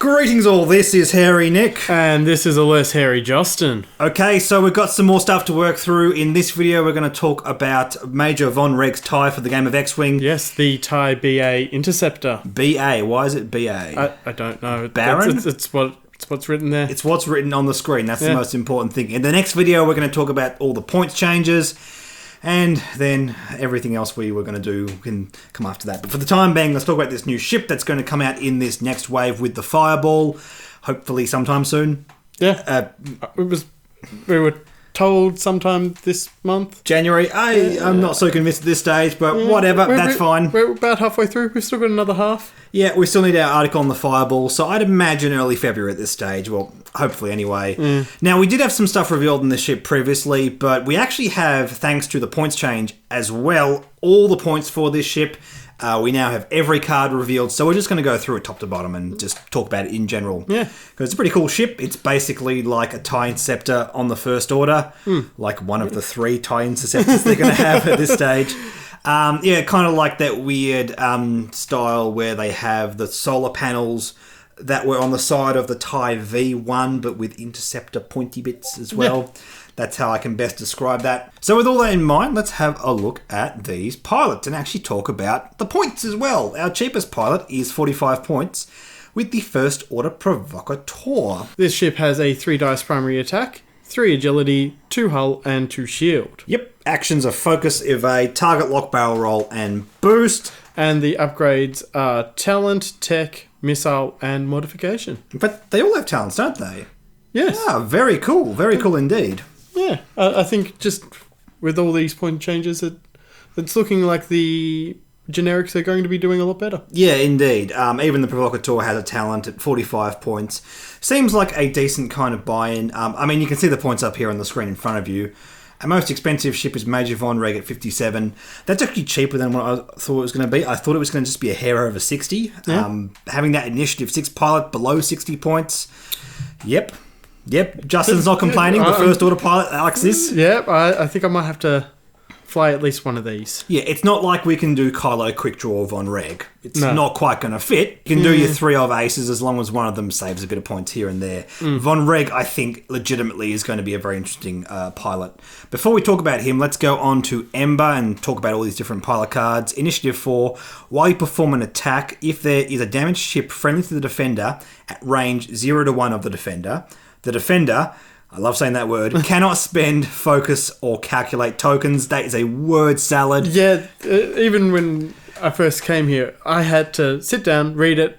Greetings all, this is Hairy Nick. And this is a less hairy Justin. Okay, so we've got some more stuff to work through. In this video, we're going to talk about Major Vonreg's tie for the game of X-Wing. Yes, the tie BA Interceptor. BA, why is it BA? I don't know. Baron? It's what's written there. It's what's written on the screen, that's the most important thing. In the next video, we're going to talk about all the points changes, and then everything else we were going to do can come after that. But for the time being, let's talk about this new ship that's going to come out in this next wave with the Fireball, hopefully sometime soon. Yeah. We were told sometime this month. January. I'm not so convinced at this stage, but whatever, that's fine. We're about halfway through. We've still got another half. Yeah, we still need our article on the Fireball, so I'd imagine early February at this stage. Well, hopefully anyway. Now, we did have some stuff revealed in this ship previously, but we actually have, thanks to the points change as well, all the points for this ship. We now have every card revealed, so we're just going to go through it top to bottom and just talk about it in general. Yeah. Because it's a pretty cool ship. It's basically like a TIE Interceptor on the First Order, like one of the 3 TIE Interceptors they're going to have at this stage. Yeah, kind of like that weird style where they have the solar panels that were on the side of the TIE V1, but with Interceptor pointy bits as well. Yeah. That's how I can best describe that. So with all that in mind, let's have a look at these pilots and actually talk about the points as well. Our cheapest pilot is 45 points with the First Order Provocateur. This ship has a 3 dice primary attack, 3 agility, 2 hull, and 2 shield. Yep. Actions are focus, evade, target lock, barrel roll, and boost. And the upgrades are talent, tech, missile, and modification. But they all have talents, don't they? Yes. Ah, very cool. Very cool indeed. Yeah, I think just with all these point changes, it's looking like the generics are going to be doing a lot better. Yeah, indeed. Even the Provocateur has a talent at 45 points. Seems like a decent kind of buy-in. I mean, you can see the points up here on the screen in front of you. Our most expensive ship is Major Vonreg at 57. That's actually cheaper than what I thought it was going to be. I thought it was going to just be a hair over 60. Yeah. Having that Initiative 6 pilot below 60 points. Yep, Justin's not complaining. The First Order pilot likes this. Yep, I think I might have to fly at least one of these. Yeah, it's not like we can do Kylo Quick Draw Vonreg. It's not quite going to fit. You can do your 3 of aces as long as one of them saves a bit of points here and there. Vonreg, I think, legitimately is going to be a very interesting pilot. Before we talk about him, let's go on to Ember and talk about all these different pilot cards. Initiative 4, while you perform an attack, if there is a damaged ship friendly to the defender at range 0 to 1 of the defender, the defender, I love saying that word, cannot spend, focus, or calculate tokens. That is a word salad. Yeah, even when I first came here, I had to sit down, read it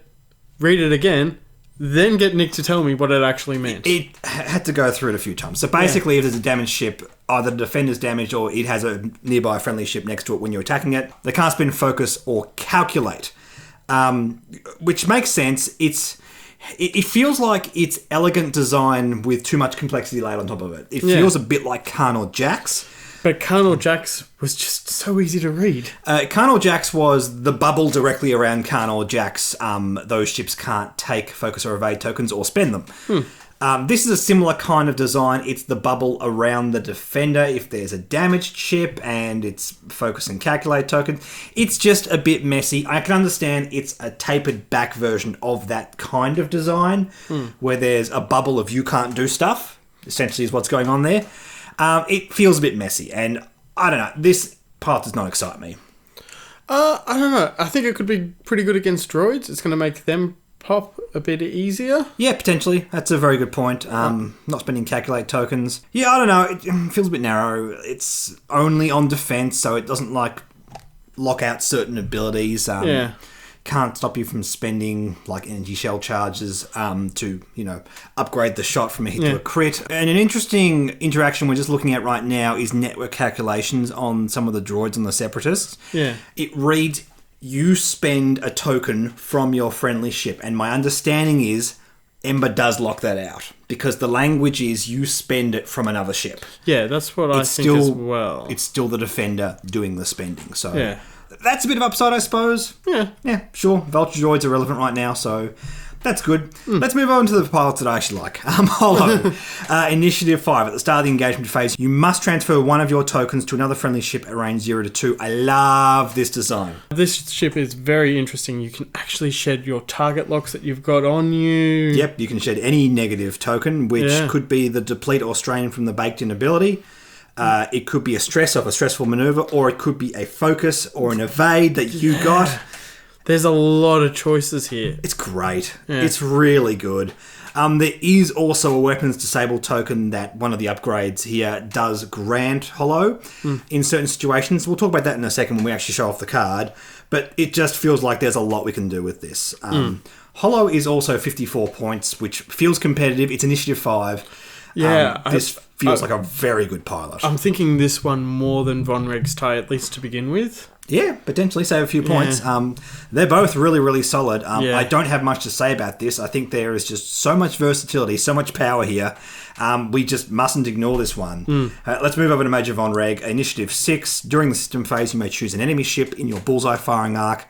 again, then get Nick to tell me what it actually meant. It had to go through it a few times. So basically, if there's a damaged ship, either the defender's damaged or it has a nearby friendly ship next to it when you're attacking it, they can't spend, focus, or calculate. Which makes sense. It feels like it's elegant design with too much complexity laid on top of it. It feels a bit like Carnal Jax. But Carnal Jax was just so easy to read. Carnal Jax was the bubble directly around Carnal Jax. Those ships can't take focus or evade tokens or spend them. This is a similar kind of design. It's the bubble around the defender if there's a damaged ship and it's focus and calculate token. It's just a bit messy. I can understand it's a tapered back version of that kind of design where there's a bubble of you can't do stuff, essentially is what's going on there. It feels a bit messy and I don't know, this part does not excite me. I don't know. I think it could be pretty good against droids. It's going to make them pop a bit easier. Yeah, potentially. That's a very good point. Not spending calculate tokens. Yeah, I don't know. It feels a bit narrow. It's only on defense, so it doesn't lock out certain abilities. Can't stop you from spending energy shell charges to upgrade the shot from a hit to a crit. And an interesting interaction we're just looking at right now is network calculations on some of the droids on the Separatists. Yeah, it reads, you spend a token from your friendly ship. And my understanding is Ember does lock that out because the language is you spend it from another ship. Yeah, that's what I think as well. It's still the defender doing the spending. So that's a bit of upside, I suppose. Yeah, sure. Vulture droids are relevant right now, so That's good. Let's move on to the pilots that I actually like. Holo. Initiative 5. At the start of the engagement phase, you must transfer one of your tokens to another friendly ship at range 0 to 2. I love this design. This ship is very interesting. You can actually shed your target locks that you've got on you. Yep, you can shed any negative token, which could be the deplete or strain from the baked-in ability. It could be a stress of a stressful maneuver, or it could be a focus or an evade that you got. There's a lot of choices here. It's great. Yeah. It's really good. There is also a weapons disable token that one of the upgrades here does grant Holo in certain situations. We'll talk about that in a second when we actually show off the card. But it just feels like there's a lot we can do with this. Holo is also 54 points, which feels competitive. It's initiative 5. Yeah. This feels like a very good pilot. I'm thinking this one more than Vonreg's tie, at least to begin with. Yeah, potentially save a few points. They're both really, really solid. I don't have much to say about this. I think there is just so much versatility, so much power here. We just mustn't ignore this one. Let's move over to Major Vonreg. Initiative 6. During the system phase, you may choose an enemy ship in your bullseye firing arc.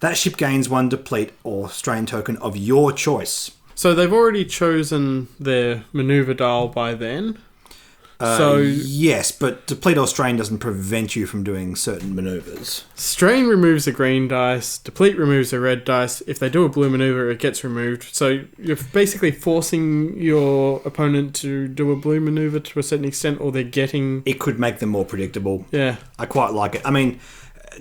That ship gains 1 deplete or strain token of your choice. So they've already chosen their maneuver dial by then. Yes, but deplete or strain doesn't prevent you from doing certain maneuvers. Strain removes a green dice, deplete removes a red dice. If they do a blue maneuver, it gets removed. So you're basically forcing your opponent to do a blue maneuver to a certain extent, or they're getting... It could make them more predictable. Yeah. I quite like it. I mean,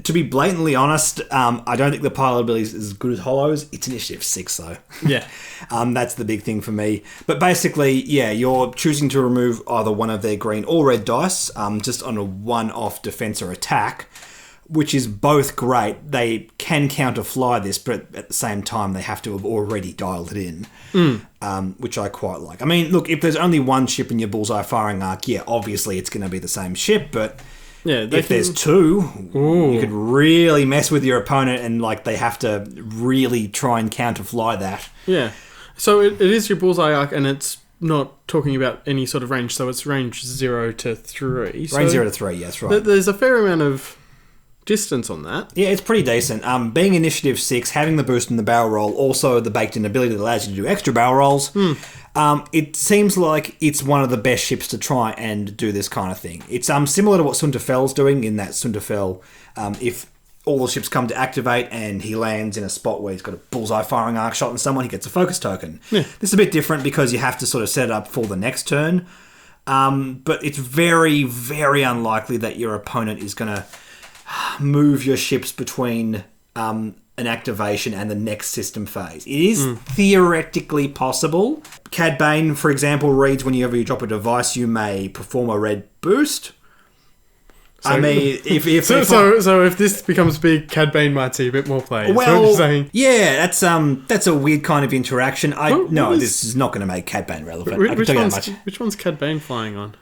to be blatantly honest, I don't think the pilot ability is as good as Holo's. It's initiative 6, though. Yeah. That's the big thing for me. But basically, yeah, you're choosing to remove either one of their green or red dice, just on a one-off defense or attack, which is both great. They can counter-fly this, but at the same time, they have to have already dialed it in, which I quite like. I mean, look, if there's only one ship in your bullseye firing arc, yeah, obviously it's going to be the same ship, but... Yeah, if there's 2, you could really mess with your opponent and like they have to really try and counterfly that. Yeah. So it is your bullseye arc and it's not talking about any sort of range, so it's range 0 to 3. Range 0 to 3, yes, right. There's a fair amount of distance on that. Yeah, it's pretty decent. Being initiative 6, having the boost in the barrel roll, also the baked-in ability that allows you to do extra barrel rolls, it seems like it's one of the best ships to try and do this kind of thing. It's similar to what Sunterfel's doing, in that Sunterfel, if all the ships come to activate and he lands in a spot where he's got a bullseye firing arc shot on someone, he gets a focus token. Yeah. This is a bit different because you have to sort of set it up for the next turn. But it's very, very unlikely that your opponent is going to move your ships between an activation and the next system phase. It is theoretically possible. Cad Bane, for example, reads whenever you drop a device, you may perform a red boost. So, I mean, if this becomes big, Cad Bane might see a bit more play. Well, what you're saying. Yeah, that's a weird kind of interaction. This is not going to make Cad Bane relevant. I can tell you that much. Which one's Cad Bane flying on?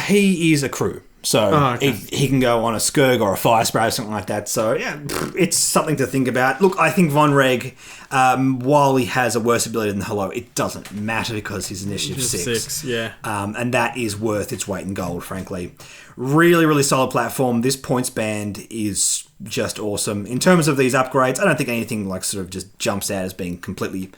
He is a crew. So he can go on a Skurg or a Fire Spray or something like that. So, yeah, it's something to think about. Look, I think Vonreg, while he has a worse ability than Holo, it doesn't matter because he's initiative 6. Yeah. And that is worth its weight in gold, frankly. Really, really solid platform. This points band is just awesome. In terms of these upgrades, I don't think anything like sort of just jumps out as being completely...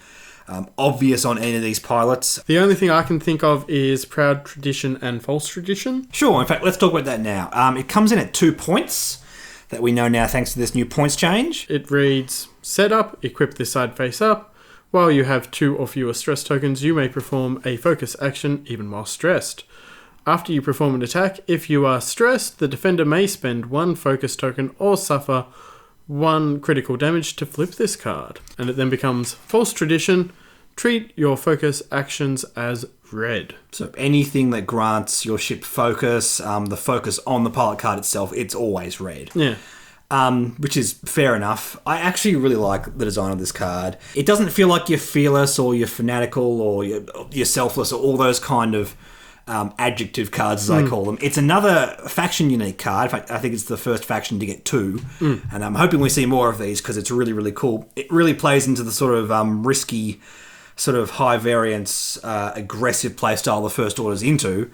obvious on any of these pilots. The only thing I can think of is Proud Tradition and False Tradition. Sure, in fact, let's talk about that now. It comes in at 2 points that we know now thanks to this new points change. It reads, set up, equip this side face up. While you have 2 or fewer stress tokens, you may perform a focus action even while stressed. After you perform an attack, if you are stressed, the defender may spend 1 focus token or suffer 1 critical damage to flip this card. And it then becomes False Tradition. Treat your focus actions as red. So anything that grants your ship focus, the focus on the pilot card itself, it's always red. Yeah. Which is fair enough. I actually really like the design of this card. It doesn't feel like you're fearless or you're fanatical or you're selfless or all those kind of adjective cards, as I call them. It's another faction unique card. In fact, I think it's the first faction to get 2. And I'm hoping we see more of these because it's really, really cool. It really plays into the sort of risky, sort of high variance, aggressive playstyle the First Order's into,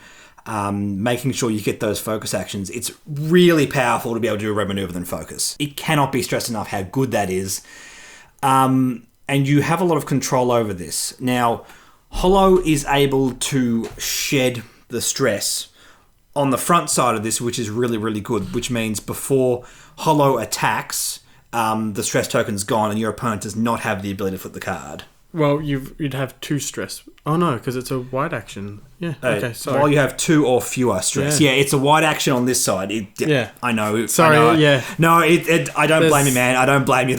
making sure you get those focus actions. It's really powerful to be able to do a red maneuver than focus. It cannot be stressed enough how good that is. and you have a lot of control over this. Now, Holo is able to shed the stress on the front side of this, which is really, really good, which means before Holo attacks, the stress token's gone and your opponent does not have the ability to flip the card. Well, you'd have 2 stress. Oh no, because it's a wide action. Yeah. Okay. Sorry. While you have 2 or fewer stress. Yeah, it's a wide action on this side. I know. Sorry. I know. Yeah. No, I don't blame you, man. I don't blame you.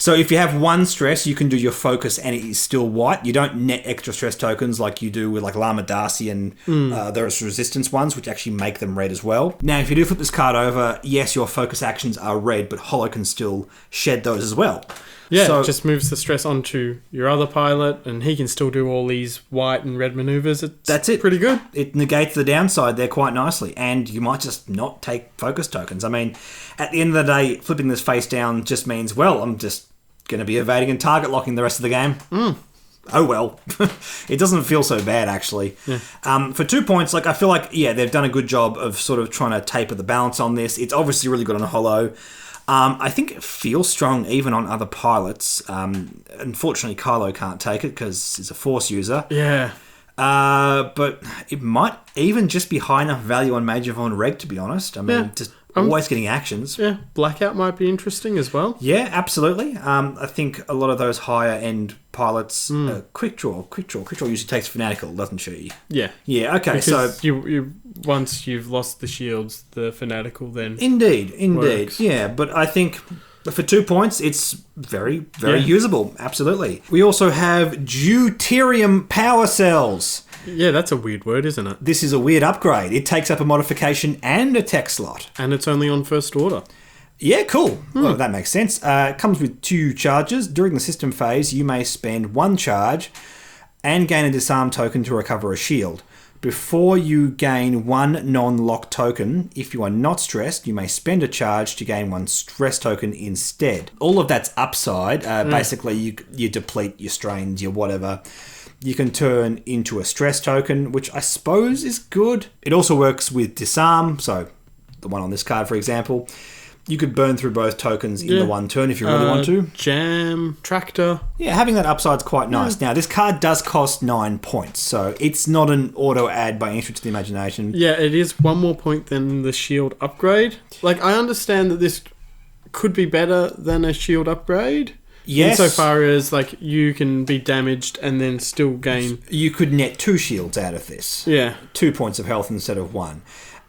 So if you have 1 stress, you can do your focus and it is still white. You don't net extra stress tokens like you do with like Lama Darcy and there's resistance ones, which actually make them red as well. Now, if you do flip this card over, yes, your focus actions are red, but Holo can still shed those as well. Yeah, so, it just moves the stress onto your other pilot, and he can still do all these white and red maneuvers. That's it. Pretty good. It negates the downside there quite nicely, and you might just not take focus tokens. I mean, at the end of the day, flipping this face down just means, well, I'm just going to be evading and target locking the rest of the game. Oh well. It doesn't feel so bad, actually. Yeah. For 2 points, I feel like, they've done a good job of sort of trying to taper the balance on this. It's obviously really good on a Holo. I think it feels strong even on other pilots. Unfortunately, Kylo can't take it because he's a Force user. Yeah. But it might even just be high enough value on Major Vonreg, to be honest. I mean, just always getting actions. Yeah, Blackout might be interesting as well. Yeah, absolutely. I think a lot of those higher end pilots, Quick Draw usually takes Fanatical, doesn't she? Yeah. Yeah, okay. Because so you once you've lost the shields, the Fanatical then Indeed. works. Yeah, but I think for 2 points, it's very, very usable. Absolutely. We also have Deuterium power cells. Yeah, that's a weird word, isn't it? This is a weird upgrade. It takes up a modification and a tech slot. And it's only on first order. Yeah, cool. Well, that makes sense. It comes with 2 charges. During the system phase, you may spend 1 charge and gain a disarm token to recover a shield. Before you gain 1 non-lock token, if you are not stressed, you may spend a charge to gain 1 stress token instead. All of that's upside. Basically, you deplete your strains, your whatever. You can turn into a stress token, which I suppose is good. It also works with disarm, so the one on this card, for example. You could burn through both tokens in the one turn if you really want to. Jam, Tractor. Yeah, having that upside's quite nice. Now, this card does cost 9 points, so it's not an auto add by any stretch of the imagination. Yeah, it is 1 more point than the shield upgrade. I understand that this could be better than a shield upgrade. Yes. Insofar as, you can be damaged and then still gain... You could net 2 shields out of this. Yeah. 2 points of health instead of 1.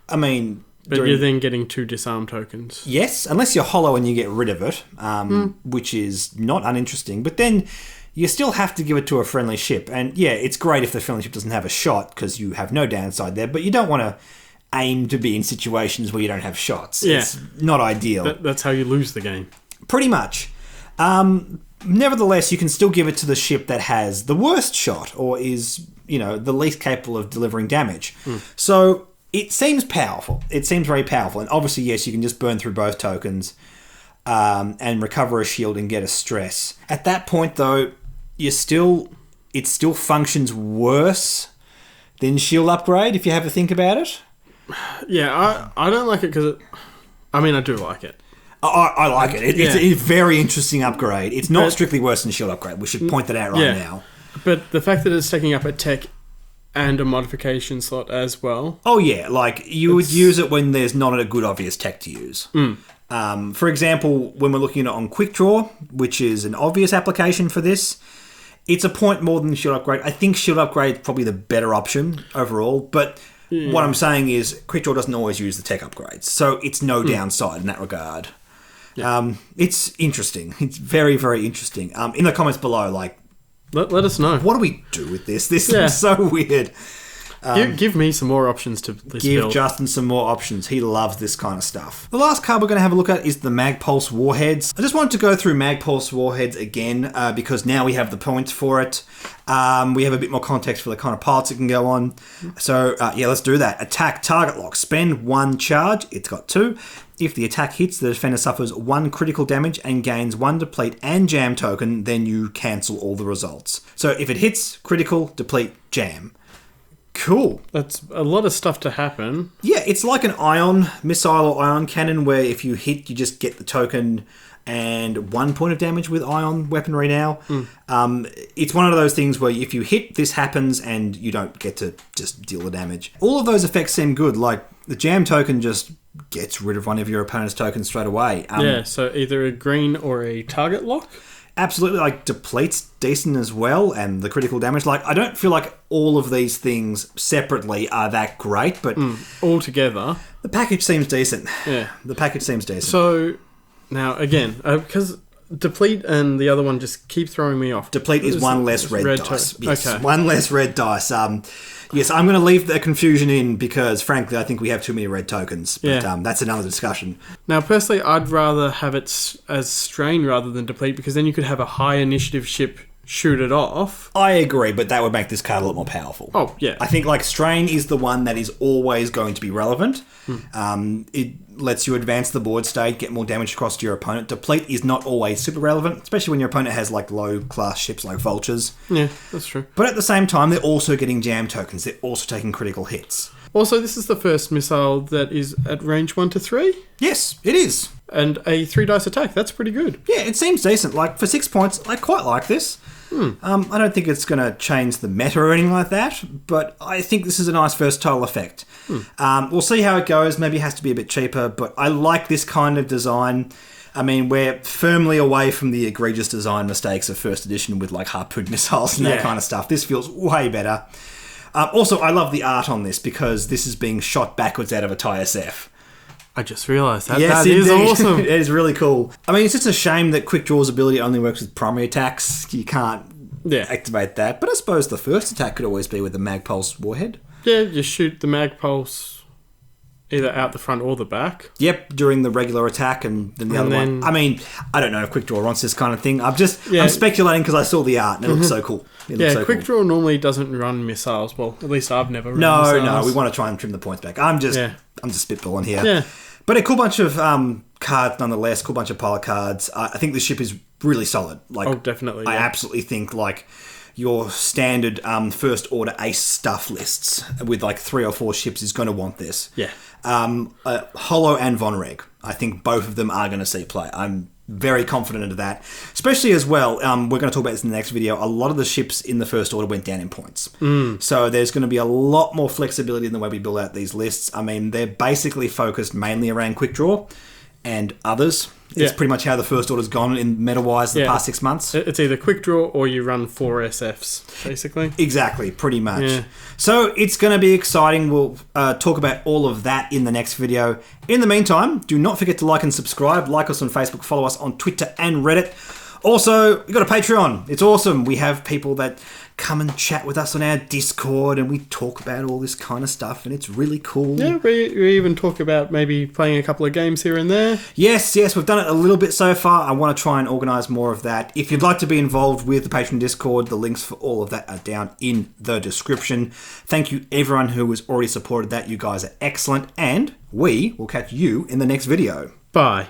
I mean... But you're then getting 2 disarm tokens. Yes, unless you're Holo and you get rid of it, which is not uninteresting. But then you still have to give it to a friendly ship. And yeah, it's great if the friendly ship doesn't have a shot because you have no downside there. But you don't want to aim to be in situations where you don't have shots. Yeah. It's not ideal. That's how you lose the game. Pretty much. Nevertheless, you can still give it to the ship that has the worst shot or is, the least capable of delivering damage. So... it seems powerful. It seems very powerful. And obviously, yes, you can just burn through both tokens and recover a shield and get a stress. At that point, though, it still functions worse than shield upgrade, if you have a think about it. Yeah, I don't like it because I do like it. I like it. It's a very interesting upgrade. It's not strictly worse than shield upgrade. We should point that out right now. But the fact that it's taking up a tech and a modification slot as well. Oh, yeah. You would use it when there's not a good obvious tech to use. For example, when we're looking at it on Quick Draw, which is an obvious application for this, it's a point more than Shield Upgrade. I think Shield Upgrade is probably the better option overall, but what I'm saying is Quick Draw doesn't always use the tech upgrades, so it's no downside in that regard. Yeah. It's interesting. It's very, very interesting. In the comments below, Let us know. what do we do with this? This is so weird. Give me some more options to this Give build. Justin some more options. He loves this kind of stuff. The last card we're going to have a look at is the Magpulse Warheads. I just wanted to go through Magpulse Warheads again because now we have the points for it. We have a bit more context for the kind of pilots it can go on. So, let's do that. Attack, target lock. Spend 1 charge. It's got 2. If the attack hits, the defender suffers 1 critical damage and gains 1 deplete and jam token, then you cancel all the results. So if it hits, critical, deplete, jam. Cool. That's a lot of stuff to happen. Yeah, it's like an ion missile or ion cannon where if you hit, you just get the token and 1 point of damage with ion weaponry now. It's one of those things where if you hit, this happens, and you don't get to just deal the damage. All of those effects seem good. Like, the jam token just gets rid of one of your opponent's tokens straight away. So either a green or a target lock. Absolutely, like, deplete's decent as well, and the critical damage. Like, I don't feel like all of these things separately are that great, but all together, the package seems decent. Yeah, the package seems decent. So now again, because deplete and the other one just keep throwing me off. Deplete is one less red dice. Yes, okay. One less red dice. Yes, I'm going to leave the confusion in because, frankly, I think we have too many red tokens. But that's another discussion. Now, personally, I'd rather have it as strain rather than deplete, because then you could have a high initiative ship shoot it off. I agree, but that would make this card a lot more powerful. Oh, yeah. I think, like, strain is the one that is always going to be relevant. It lets you advance the board state, get more damage across to your opponent. Deplete is not always super relevant, especially when your opponent has, like, low-class ships like vultures. Yeah, that's true. But at the same time, they're also getting jam tokens. They're also taking critical hits. Also, this is the first missile that is at range 1 to 3. Yes, it is. And a 3-dice attack. That's pretty good. Yeah, it seems decent. Like, for 6 points, I quite like this. I don't think it's going to change the meta or anything like that, but I think this is a nice versatile effect. We'll see how it goes. Maybe it has to be a bit cheaper, but I like this kind of design. I mean, we're firmly away from the egregious design mistakes of first edition with, like, harpoon missiles and that kind of stuff. This feels way better. Also, I love the art on this because this is being shot backwards out of a TIE SF. I just realised that. Yes, that is awesome. It is really cool. I mean, it's just a shame that Quick Draw's ability only works with primary attacks. You can't activate that. But I suppose the first attack could always be with the Mag Pulse Warhead. Yeah, you shoot the Mag Pulse either out the front or the back. Yep, during the regular attack and then the other one. I mean, I don't know if Quick Draw wants this kind of thing. I'm speculating because I saw the art and it looks so cool. Quick Draw normally doesn't run missiles. Well, at least I've never run missiles. No, we want to try and trim the points back. I'm just spitballing here. Yeah. But a cool bunch of cards nonetheless, cool bunch of pilot cards. I think this ship is really solid. Like, definitely. I absolutely think, like, your standard first order ace stuff lists with, like, 3 or 4 ships is going to want this. Yeah. Holo and Vonreg. I think both of them are going to see play. I'm very confident of that. Especially as well, we're going to talk about this in the next video, a lot of the ships in the first order went down in points. So there's going to be a lot more flexibility in the way we build out these lists. I mean, they're basically focused mainly around Quick Draw and others. It's pretty much how the first order's gone in meta-wise the past 6 months. It's either Quick Draw or you run 4 SFs, basically. Exactly, pretty much. Yeah. So it's going to be exciting. We'll talk about all of that in the next video. In the meantime, do not forget to like and subscribe. Like us on Facebook, follow us on Twitter and Reddit. Also, we've got a Patreon. It's awesome. We have people that come and chat with us on our Discord and we talk about all this kind of stuff and it's really cool. Yeah, we even talk about maybe playing a couple of games here and there. Yes, we've done it a little bit so far. I want to try and organise more of that. If you'd like to be involved with the Patreon Discord, the links for all of that are down in the description. Thank you everyone who has already supported that. You guys are excellent and we will catch you in the next video. Bye.